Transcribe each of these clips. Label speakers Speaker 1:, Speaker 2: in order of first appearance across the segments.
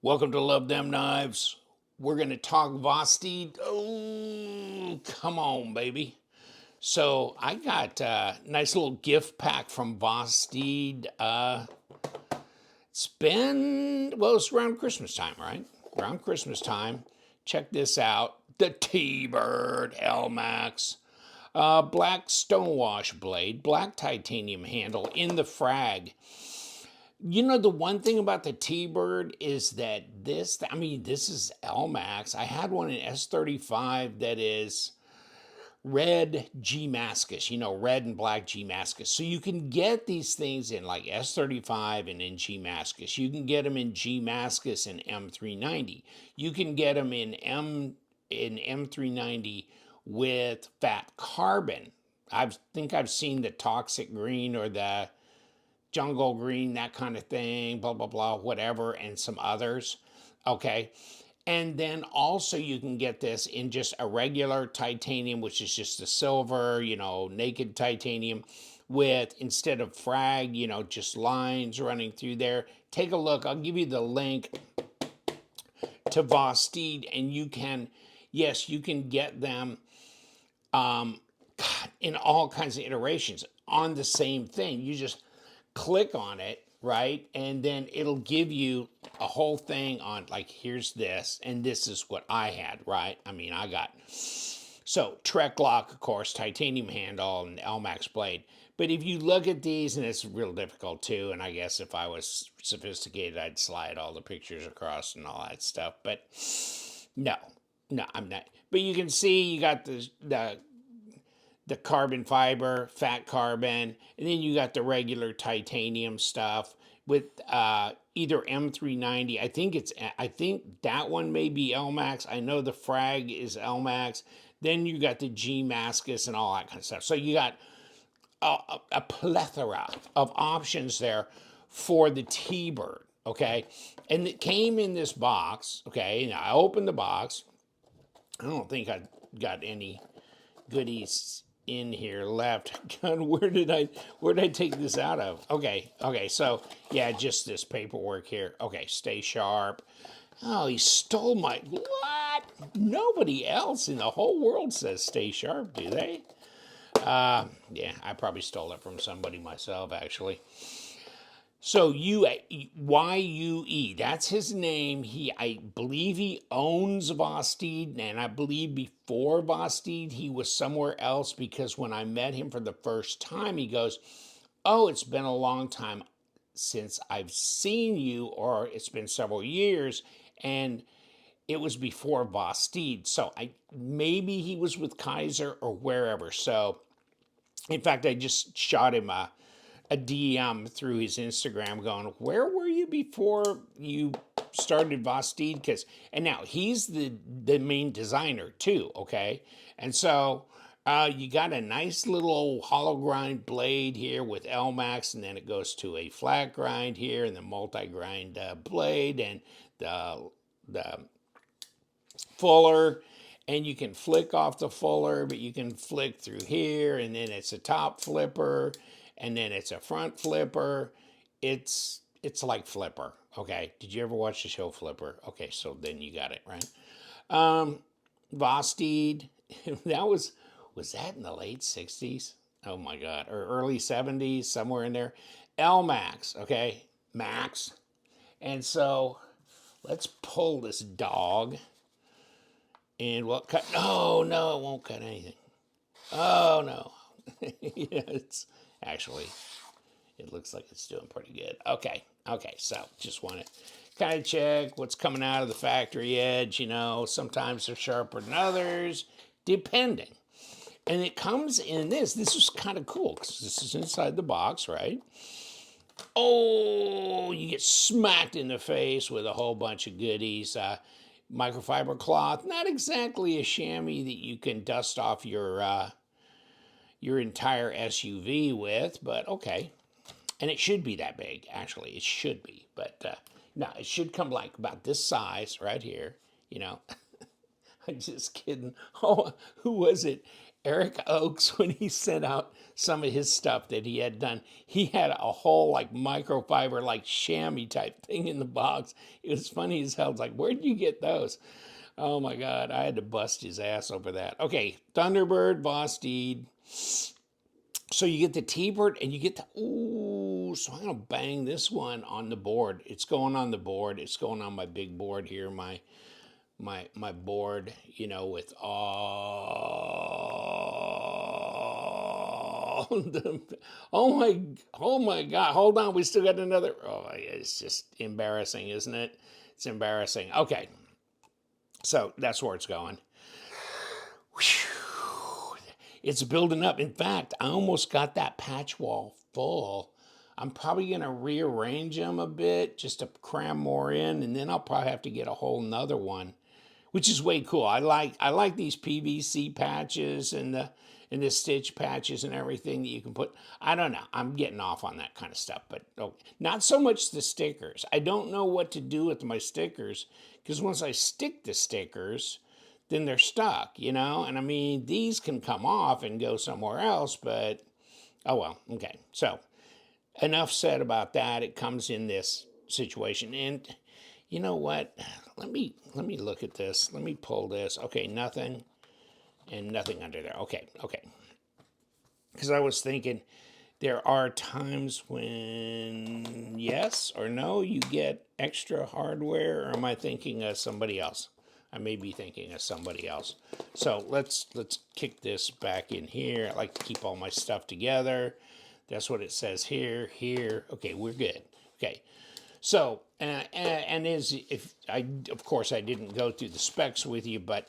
Speaker 1: Welcome to Love Them Knives. We're going to talk Vosteed. Oh, come on, baby. So I got a nice little gift pack from Vosteed. It's around Christmas time, right? Around Christmas time. Check this out. The T-Bird L-Max. Black stonewash blade, black titanium handle in the Frag. You know, the one thing about the T-Bird is that this is L-Max. I had one in S35 that is red G-Mascus, red and black G-Mascus. So you can get these things in like S35 and in G-Mascus. You can get them in G-Mascus and M390. You can get them in M390 with fat carbon. I think I've seen the toxic green or the jungle green, that kind of thing, blah, blah, blah, whatever, and some others. Okay. And then also you can get this in just a regular titanium, which is just a silver, naked titanium with, instead of frag, just lines running through there. Take a look. I'll give you the link to Vosteed, and you can get them in all kinds of iterations on the same thing. You just click on it, right? And then it'll give you a whole thing on, like, here's this, and this is what I had, right? I got, so Trek lock, of course, titanium handle, and L-Max blade. But if you look at these, and it's real difficult too, and I guess if I was sophisticated, I'd slide all the pictures across and all that stuff. But no, I'm not. But you can see you got the carbon fiber, fat carbon, and then you got the regular titanium stuff with either M390. I think that one may be L-Max. I know the Frag is L-Max. Then you got the G-Mascus and all that kind of stuff. So you got a plethora of options there for the T-Bird, okay? And it came in this box, okay? Now I opened the box. I don't think I got any goodies in here left. God, where did I take this out of? Okay, so yeah, just this paperwork here. Okay, stay sharp. Oh, he stole my, what? Nobody else in the whole world says stay sharp, do they? Yeah, I probably stole it from somebody myself, actually. So YUE, that's his name. I believe he owns Vosteed, and I believe before Vosteed he was somewhere else, because when I met him for the first time, he goes, "Oh, it's been a long time since I've seen you, or it's been several years," and it was before Vosteed. So maybe he was with Kaiser or wherever. So, in fact, I just shot him a DM through his Instagram going, "Where were you before you started Vosteed?" And now he's the main designer too, okay? And so you got a nice little hollow grind blade here with L-Max, and then it goes to a flat grind here, and the multi-grind blade, and the fuller, and you can flick off the fuller, but you can flick through here, and then it's a top flipper, and then it's a front flipper. It's like Flipper. Okay, did you ever watch the show Flipper? Okay, so then you got it right. Vosteed, was that in the late 60s? Oh my God, or early 70s, somewhere in there. L-Max, okay, Max. And so let's pull this dog, and we'll cut. Oh no, it won't cut anything. Oh no. Yeah, it's actually, it looks like it's doing pretty good. Okay, so just want to kind of check what's coming out of the factory edge. Sometimes they're sharper than others, depending. And it comes in this. This is kind of cool because this is inside the box, right? Oh, you get smacked in the face with a whole bunch of goodies. Microfiber cloth, not exactly a chamois that you can dust off your entire SUV with, but okay. And it should be that big, actually. It should be, but no, it should come like about this size right here. I'm just kidding. Oh, who was it? Eric Oakes, when he sent out some of his stuff that he had done, he had a whole like microfiber, like chamois type thing in the box. It was funny as hell. It's like, where'd you get those? Oh my God, I had to bust his ass over that. Okay, Thunderbird, Vosteed. So you get the T-Bird and you get the, ooh, so I'm gonna bang this one on the board. It's going on the board. It's going on my big board here, my board, you know, with all the, oh my God, hold on, we still got another, oh, it's just embarrassing, isn't it? It's embarrassing. Okay, so that's where it's going. It's building up. In fact, I almost got that patch wall full. I'm probably going to rearrange them a bit just to cram more in, and then I'll probably have to get a whole nother one, which is way cool. I like these PVC patches and the stitch patches and everything that you can put. I don't know. I'm getting off on that kind of stuff, but not so much the stickers. I don't know what to do with my stickers because once I stick the stickers, then they're stuck, you know? And I mean, these can come off and go somewhere else, but oh well, okay. So enough said about that. It comes in this situation. And you know what? Let me look at this. Let me pull this. Okay, nothing and nothing under there. Okay, okay. Because I was thinking there are times when yes or no, you get extra hardware, or am I thinking of somebody else? I may be thinking of somebody else. So let's kick this back in here. I like to keep all my stuff together. That's what it says here, here. Okay, we're good. Okay. So, and is if I, of course, I didn't go through the specs with you, but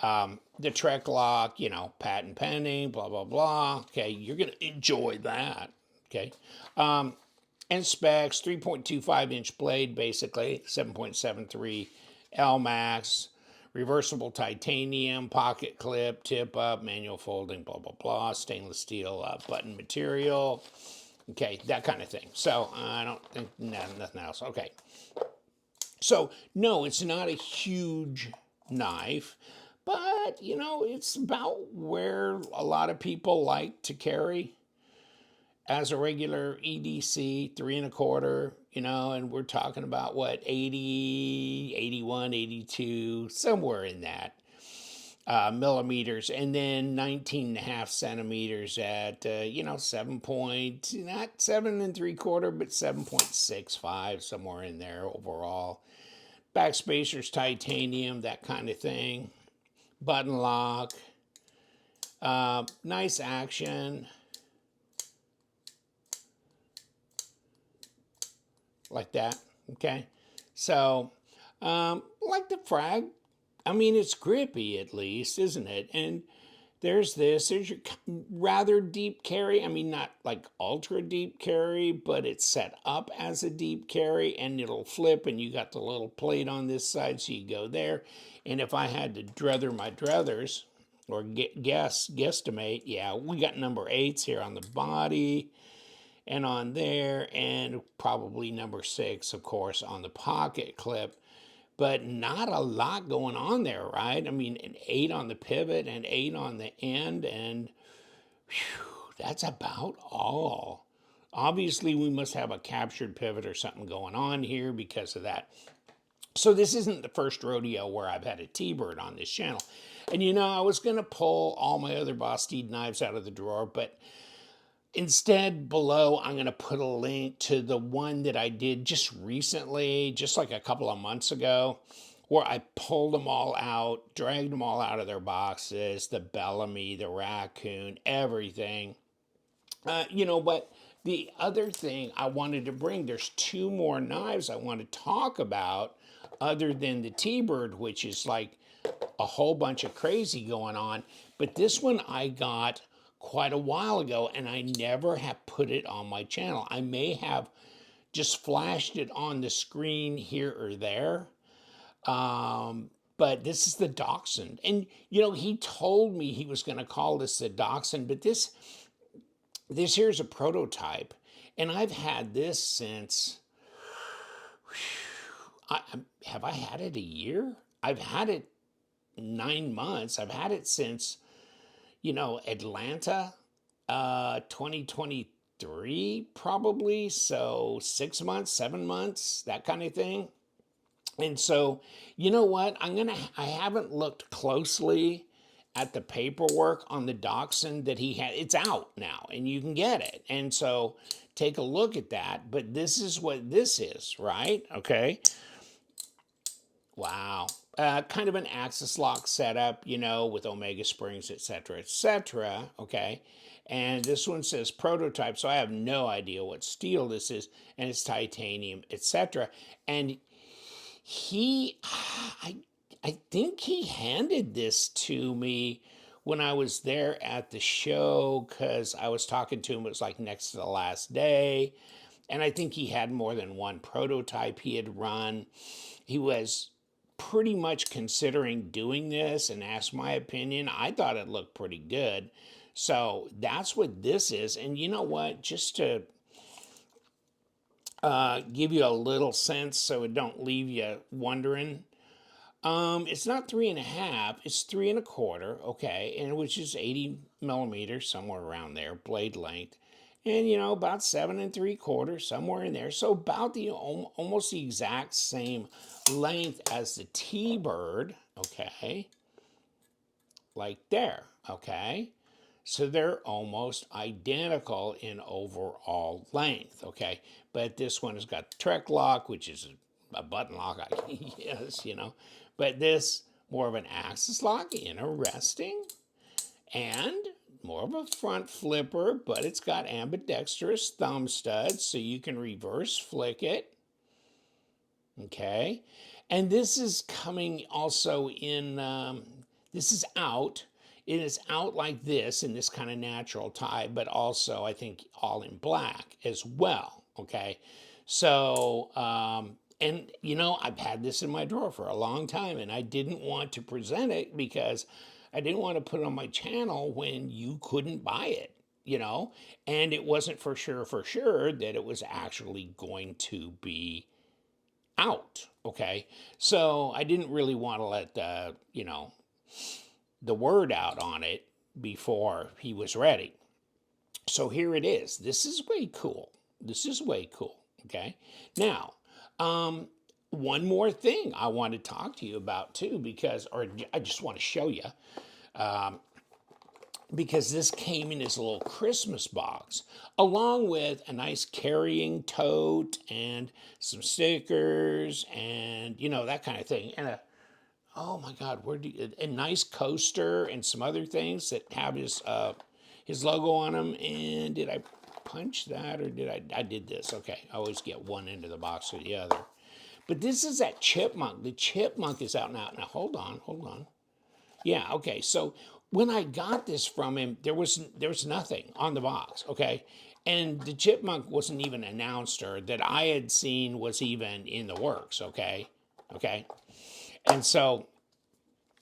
Speaker 1: the Trek lock, you know, patent pending, blah blah blah. Okay, you're gonna enjoy that. Okay, and specs: 3.25-inch blade, basically 7.73 L max, reversible titanium, pocket clip, tip up, manual folding, blah blah blah, stainless steel button material. Okay, that kind of thing. So I don't think nothing else. Okay. So no, it's not a huge knife, but you know, it's about where a lot of people like to carry as a regular EDC, 3 1/4, you know, and we're talking about what, 80, 81, 82, somewhere in that millimeters, and then 19.5 centimeters at, you know, 7 point, not 7 3/4, but 7.65, somewhere in there overall. Back spacers, titanium, that kind of thing. Button lock. Nice action. Like that, okay? So, like the Frag, I mean, it's grippy at least, isn't it? And there's your rather deep carry. I mean, not like ultra deep carry, but it's set up as a deep carry and it'll flip and you got the little plate on this side, so you go there. And if I had to druther my druthers or guesstimate, yeah, we got number 8s here on the body and on there, and probably number 6, of course, on the pocket clip. But not a lot going on there, right? I mean, an 8 on the pivot and 8 on the end, and whew, that's about all. Obviously, we must have a captured pivot or something going on here because of that. So this isn't the first rodeo where I've had a T-Bird on this channel. And you know, I was going to pull all my other Vosteed knives out of the drawer, but instead, below, I'm going to put a link to the one that I did just recently, just like a couple of months ago, where I pulled them all out, dragged them all out of their boxes, the Bellamy, the Raccoon, everything. You know, but the other thing I wanted to bring, there's 2 more knives I want to talk about other than the T-Bird, which is like a whole bunch of crazy going on. But this one I got quite a while ago and I never have put it on my channel. I may have just flashed it on the screen here or there. But this is the Dachshund. And you know, he told me he was going to call this the Dachshund, but this here's a prototype. And I've had this since, have I had it a year? I've had it 9 months. I've had it since, Atlanta, 2023 probably. So 6 months, 7 months, that kind of thing. And so, you know what? I haven't looked closely at the paperwork on the Dachshund that he had. It's out now and you can get it. And so take a look at that. But this is what this is, right? Okay. Wow. Kind of an axis lock setup, with Omega springs, etc., etc. Okay. And this one says prototype, so I have no idea what steel this is, and it's titanium, etc. And I, I think he handed this to me when I was there at the show because I was talking to him. It was like next to the last day, and I think he had more than one prototype he had run. He was pretty much considering doing this and asked my opinion. I thought it looked pretty good. So that's what this is. And you know what? Just to give you a little sense so it don't leave you wondering, it's not 3.5, it's 3.25, okay, and which is 80 millimeters, somewhere around there, blade length. And about 7.75, somewhere in there. So about almost the exact same length as the T-Bird, okay, like there, okay. So they're almost identical in overall length, okay. But this one has got the Trek lock, which is a button lock, I guess, But this, more of an axis lock, interesting. And more of a front flipper, but it's got ambidextrous thumb studs, so you can reverse flick it. Okay. And this is coming also in, this is out. It is out like this in this kind of natural tie, but also I think all in black as well. Okay. So, and I've had this in my drawer for a long time and I didn't want to present it because I didn't want to put it on my channel when you couldn't buy it, and it wasn't for sure that it was actually going to be out. Okay. So I didn't really want to let the word out on it before he was ready. So here it is. This is way cool. This is way cool. Okay. Now, one more thing I want to talk to you about too, or I just want to show you, because this came in this little Christmas box, along with a nice carrying tote and some stickers and, that kind of thing. And oh my God, a nice coaster and some other things that have his logo on them. And did I punch that or I did this? Okay, I always get one end of the box or the other. But this is that Chipmunk. The Chipmunk is out now. Now, hold on. Yeah, okay. So when I got this from him, there was nothing on the box, okay? And the Chipmunk wasn't even announced or that I had seen was even in the works, okay? Okay. And so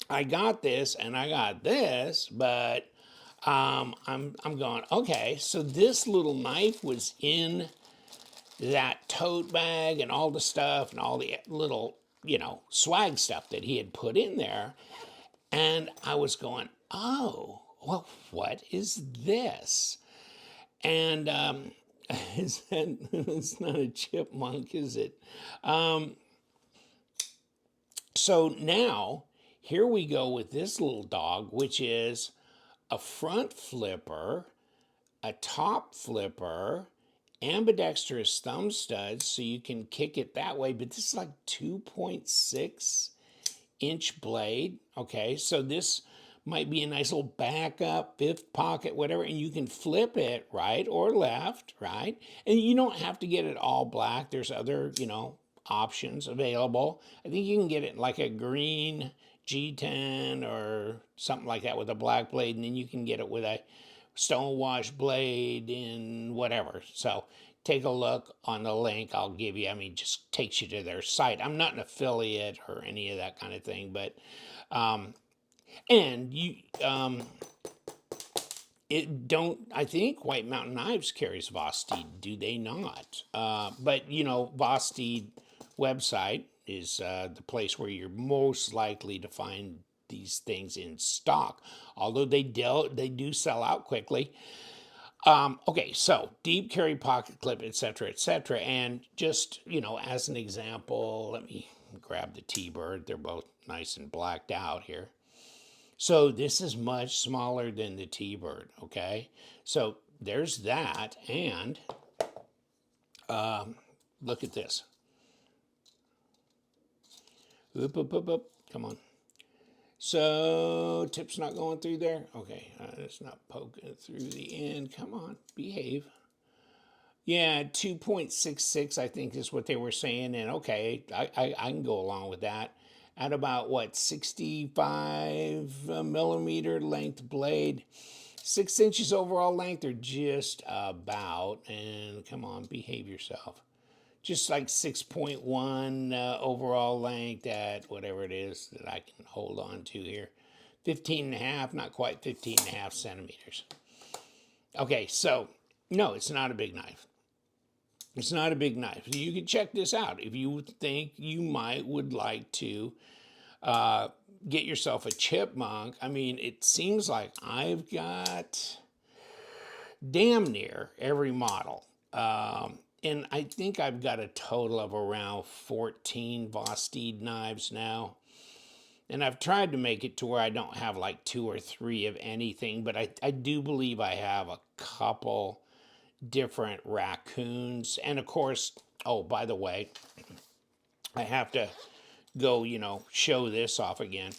Speaker 1: I got this and I got this, but I'm going, okay, so this little knife was in that tote bag and all the stuff and all the little, swag stuff that he had put in there. And I was going, oh, well, what is this? And it's not a chipmunk, is it? So now, here we go with this little dog, which is a front flipper, a top flipper, ambidextrous thumb studs, so you can kick it that way. But this is like 2.6-inch blade. Okay, so this might be a nice little backup, fifth pocket, whatever, and you can flip it right or left, right? And you don't have to get it all black. There's other, options available. I think you can get it like a green G10 or something like that with a black blade, and then you can get it with a stonewash blade in whatever. So take a look on the link I'll give you. I mean, just takes you to their site. I'm not an affiliate or any of that kind of thing, but and you I think White Mountain Knives carries Vosteed, do they not? But Vosteed website is the place where you're most likely to find these things in stock, although they do sell out quickly. Okay, so deep carry pocket clip, etc., and just, as an example, let me grab the T-Bird. They're both nice and blacked out here. So this is much smaller than the T-Bird, okay? So there's that, and look at this. Oop, oop, oop, oop. Come on. So tip's not going through there. Okay, it's not poking through the end. Come on, behave. Yeah, 2.66, I think is what they were saying. And okay, I can go along with that. At about what, 65 millimeter length blade, 6 inches overall length, or just about. And come on, behave yourself. Just like 6.1 overall length at whatever it is that I can hold on to here. 15 and a half, not quite 15 and a half centimeters. Okay, so no, it's not a big knife. It's not a big knife. You can check this out if you think you would like to get yourself a Chipmunk. I mean, it seems like I've got damn near every model. And I think I've got a total of around 14 Vosteed knives now. And I've tried to make it to where I don't have like 2 or 3 of anything, but I do believe I have a couple different raccoons. And of course, oh, by the way, I have to go, show this off again.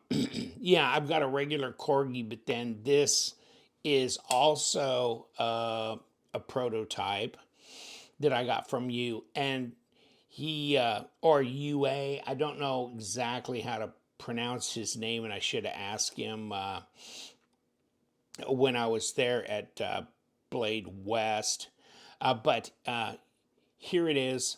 Speaker 1: Yeah, I've got a regular Corgi, but then this is also a prototype that I got from you. And he, or UA, I don't know exactly how to pronounce his name, and I should have asked him when I was there at Blade West. But here it is,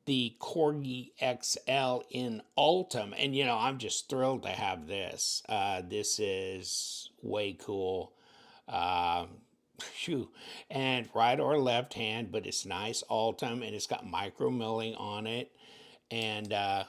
Speaker 1: the Corgi XL in Ultim. And, I'm just thrilled to have this. This is way cool. And right or left hand, but it's nice Ultim, and it's got micro milling on it. And I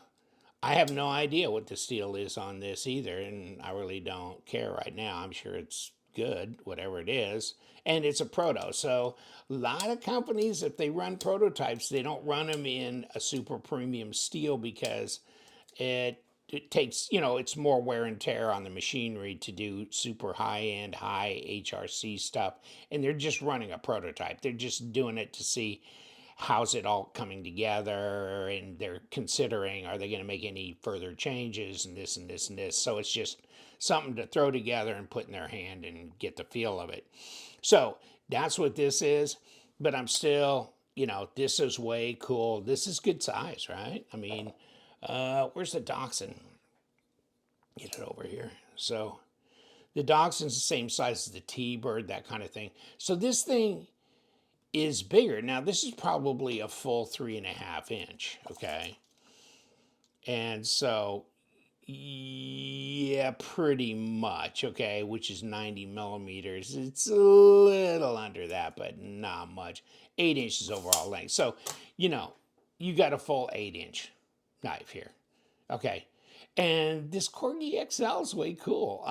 Speaker 1: have no idea what the steel is on this either, and I really don't care right now. I'm sure it's good, whatever it is. And it's a proto. So a lot of companies, if they run prototypes, they don't run them in a super premium steel because it takes, it's more wear and tear on the machinery to do super high-end, high HRC stuff. And they're just running a prototype. They're just doing it to see how's it all coming together, and they're considering, are they going to make any further changes and this and this and this. So it's just something to throw together and put in their hand and get the feel of it. So that's what this is. But I'm still, this is way cool. This is good size, right? I mean, where's the Dachshund? Get it over here. So the Dachshund's the same size as the T-Bird, that kind of thing. So this thing is bigger. Now, this is probably a full 3.5 inch, okay? And so, yeah, pretty much, okay, which is 90 millimeters. It's a little under that, but not much. 8 inches overall length. So, you got a full 8-inch knife here, okay? And this Corgi XL is way cool.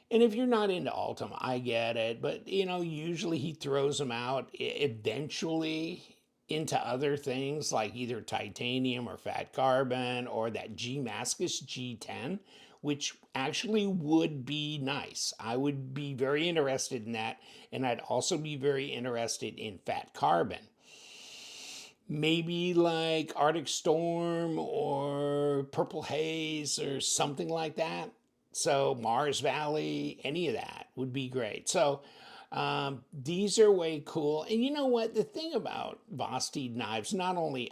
Speaker 1: And if you're not into Ultim, I get it. But, usually he throws them out eventually into other things like either titanium or fat carbon or that Gmaskus G10, which actually would be nice. I would be very interested in that. And I'd also be very interested in fat carbon. Maybe like Arctic Storm or Purple Haze or something like that. So Mars Valley, any of that would be great. So these are way cool. And you know what? The thing about Vosteed knives, not only,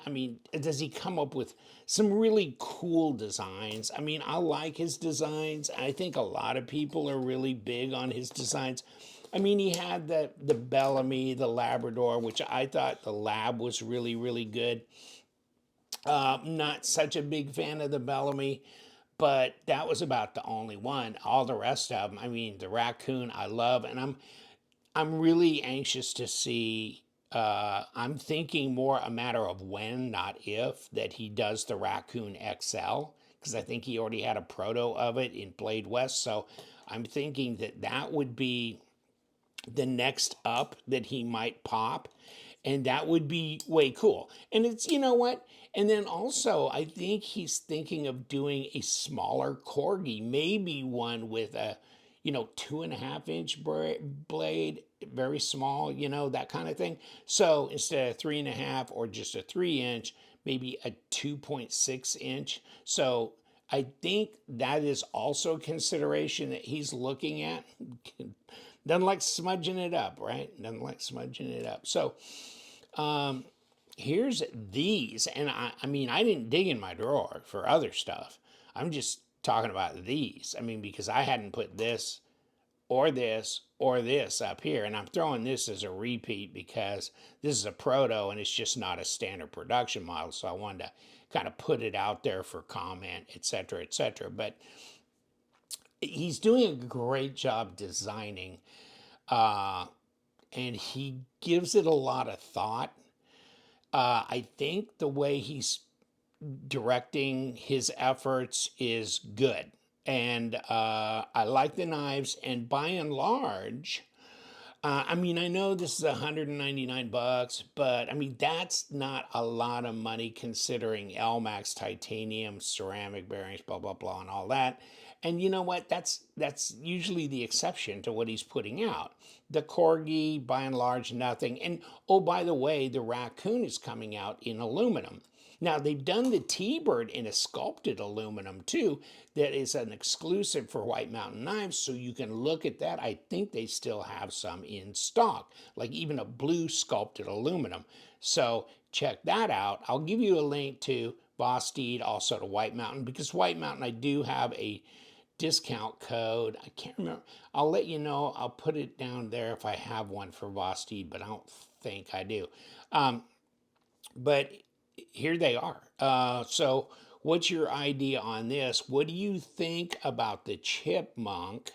Speaker 1: does he come up with some really cool designs. I mean, I like his designs. I think a lot of people are really big on his designs. I mean, he had the Bellamy, the Labrador, which I thought the Lab was really, really good. Not such a big fan of the Bellamy, but that was about the only one. All the rest of them, the raccoon I love, and I'm really anxious to see. I'm thinking more a matter of when, not if, that he does the Raccoon XL, because I think he already had a proto of it in Blade West. So I'm thinking that that would be the next up that he might pop. And that would be way cool. And it's, you know what? And then also, I think he's thinking of doing a smaller Corgi, maybe one with a, 2.5 inch blade, very small, that kind of thing. So instead of 3.5 or just a 3 inch, maybe a 2.6 inch. So I think that is also a consideration that he's looking at. Doesn't like smudging it up, right? Doesn't like smudging it up. So here's these. And I mean, I didn't dig in my drawer for other stuff. I'm just talking about these. I mean, because I hadn't put this or this or this up here. And I'm throwing this as a repeat because this is a proto and it's just not a standard production model. So I wanted to kind of put it out there for comment, et cetera, et cetera. But he's doing a great job designing, and he gives it a lot of thought. I think the way he's directing his efforts is good. And I like the knives. And by and large, I mean, I know this is $199, but I mean, that's not a lot of money considering Exmax titanium, ceramic bearings, blah, blah, blah, and all that. And you know what? That's usually the exception to what he's putting out. The Corgi, by and large, nothing. And oh, by the way, the raccoon is coming out in aluminum. Now, they've done the T-Bird in a sculpted aluminum too, that is an exclusive for White Mountain Knives, so you can look at that. I think they still have some in stock, like even a blue sculpted aluminum. So check that out. I'll give you a link to Vosteed, also to White Mountain, because White Mountain, I do have a discount code. I can't remember. I'll let you know. I'll put it down there if I have one for Vosteed, but I don't think I do. But here they are. So what's your idea on this? What do you think about the Chipmunk?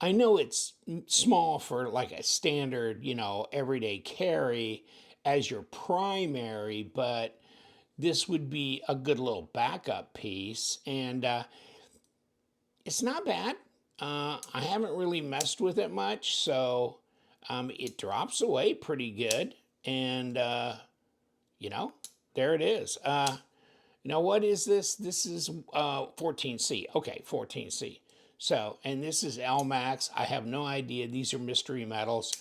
Speaker 1: I know it's small for like a standard, everyday carry as your primary, but this would be a good little backup piece. And it's not bad. I haven't really messed with it much, so it drops away pretty good. And, there it is. Now, what is this? This is 14C. Okay, 14C. So, and this is Exmax. I have no idea. These are mystery metals.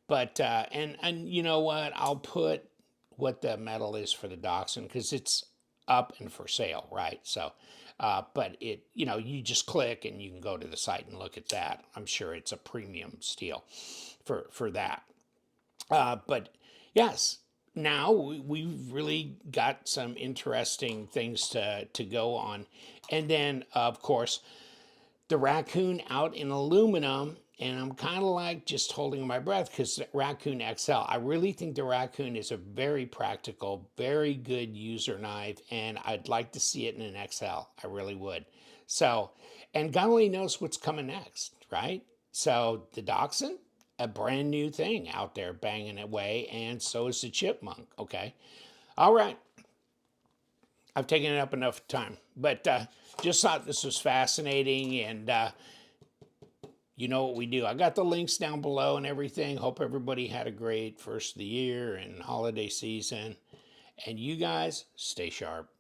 Speaker 1: But, and you know what? I'll put what the metal is for the Doxon because it's up and for sale, right? So, but it, you just click and you can go to the site and look at that. I'm sure it's a premium steel for that. But yes, now we've really got some interesting things to go on. And then, of course, the raccoon out in aluminum. And I'm kind of like just holding my breath because the Raccoon XL, I really think the Raccoon is a very practical, very good user knife. And I'd like to see it in an XL. I really would. So, and God only knows what's coming next, right? So the Dachshund, a brand new thing out there banging away, and so is the Chipmunk, okay? All right. I've taken up enough time, but just thought this was fascinating, and you know what we do. I got the links down below and everything. Hope everybody had a great first of the year and holiday season, and you guys stay sharp.